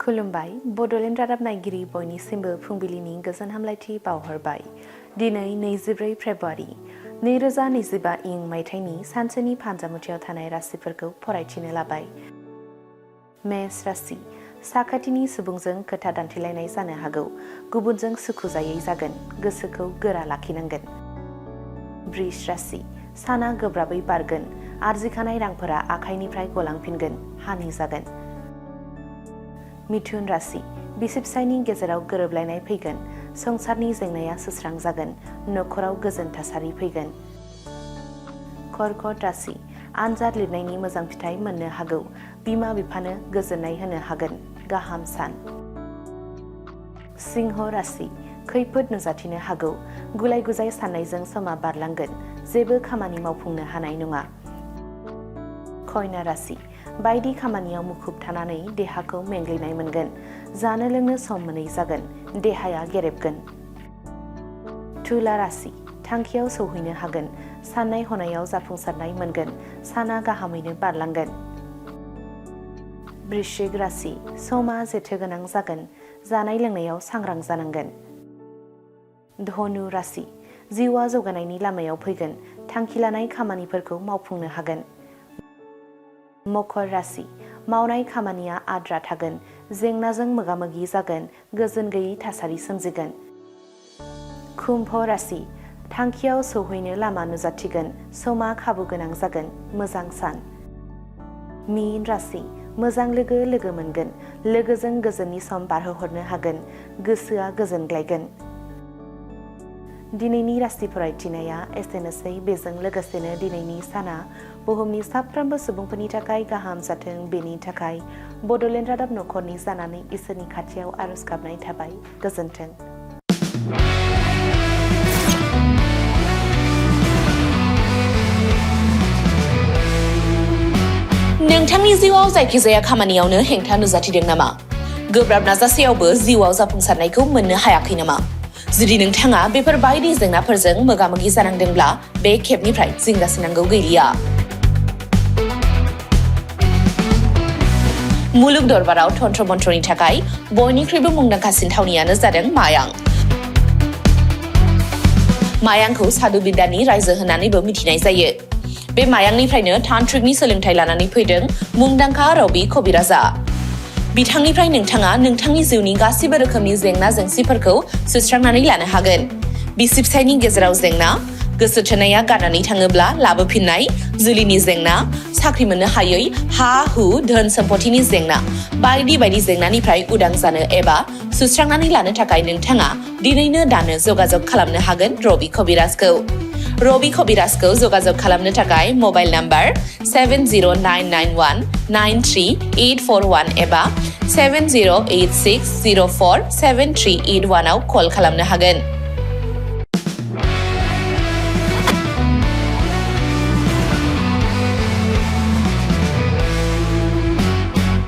खुलुमबाय बड'लेण्ड रादाब नायगिरि बयनिसिमबो फुंबिलिनि गोजोन हामलायथि बावहरबाय। दिनै 24 फेब्रुआरि 2025 इं मायथाइनि सानसेनि फानजामुथियाव थानाय राशिफोरखौ फरायथिनो लाबाय। मेष राशि साखाथिनि सुबुंजों खोथा दान्थेलायनाय जानो हागौ, गुबुनजों सुखुजायै जागोन, गोसोखौ गोरा लाखिनांगोन। वृष राशि साना गोब्राबै बारगोन, आरजिखानाय रांफोरा आखाइनिफ्राय गलांफिनगोन, हानि जागोन। मिथुन राशि बिसि फिसायनि गेजेराव गोरोबलायनाय फैगोन, संसारनि जेंनाया सुस्रांजागोन, नखराव गोजोन थासारि फैगोन। कर्कट राशि आनजाद लिरनायनि मोजां फिथाइ मोननो हागौ, बिमा बिफानो गोजोननाय होनो हागोन, गाहाम सान। सिंह राशि खैफोद नुजाथिनो हागौ, गुलाय गुजाय साननायजों समा बारलांगोन, जेबो खामानि मावफुंनो हानाय नङा। कन्या राशि बायदि खामानियाव मुखुब थानानै देहाखौ मेंग्लिनाय मोनगोन, जानो लोंनो सम मोनै जागोन, देहाया गेरेबगोन। तुला राशि थांखियाव सौहैनो हागोन, साननाय हनायाव जाफुंसारनाय मोनगोन, साना गाहामैनो बारलांगोन। वृश्चिक राशि समा जेथो गोनां जागोन, जानाय लोंनायाव सांग्रां जानांगोन। धनु राशि जिउआ जौगानायनि लामायाव फैगोन, थांखि लानाय खामानिफोरखौ मावफुंनो हागोन। मकर राशि मावनाय खामानिया आद्रा थागोन, जेंनाजों मोगा मोगि जागोन, गोजोन गैयै थासारि सोमजिगोन। कुम्भ राशि थांखियाव सौहैनो लामा नुजाथिगोन, समा खाबु गोनां जागोन, मोजां सान। मीन राशि मोजां लोगो मोनगोन, लोगोजों गोजोननि सम बारहोहरनो हागोन, गोसोआ गोजोनग्लायगोन। दिनैनि राशि फरायथिनाया एसेनोसै। बेजों लोगोसेनो दिनैनि साना बुहुमनि साफ्रोमबो सुबुंफोरनि थाखाय गाहाम जाथों, बेनि थाखाय बड'लेण्ड रादाब नखरनि जानानै इसोरनि खाथियाव आरज गाबनाय थाबाय। गोजोन्थों। नोंथांनि जिउआव जायखिजाया खामानियावनो हेंथा नुजाथिदों नामा? गोब्राब नाजासेयावबो जिउआव जाफुंसारनायखौ मोननो हायाखै नामा? जुदि नोंथाङा बेफोर बायदि जेंनाफोरजों मोगा मोगि जानांदोंब्ला बे खेबनिफ्राय जिंगासिनांगौ गैलिया। मुलुग दरबाराव तन्त्र मन्त्रनि थाखाय बयनिख्रुइबो मुंदांखासिन थावनियानो जादों मायां। मायांखौ साधु बिद्यानि रायजो होननानैबो मिथिनाय जायो। बे मायांनिफ्रायनो तान्त्रिकनि सोलोंथाइ लानानै फैदों मुंदांखा रबि कबिराजा। बिथांनिफ्राय नोंथाङा नोंथांनि जिउनि गासिबो रोखोमनि जेंना जेंसिफोरखौ सुस्रांनानै लानो हागोन। बिसि फिसायनि गेजेराव जेंना, गोसो थोनाया गारनानै थाङोब्ला लाबोफिननाय, जुलिनि जेंना, साख्रि मोननो हायै, हा हु धोन सम्पथिनि जेंना, बायदि बायदि जेंनानिफ्राय उदां जानो एबा सुस्रांनानै लानो थाखाय नोंथाङा दिनैनो दानो जगाजग खालामनो हागोन रबि कबिराजखौ। रबि कबिराजखौ जगाजग खालामनो थाखाय मबाइल नाम्बार 7099193841 एबा 7086047381 आव कल खालामनो हागोन।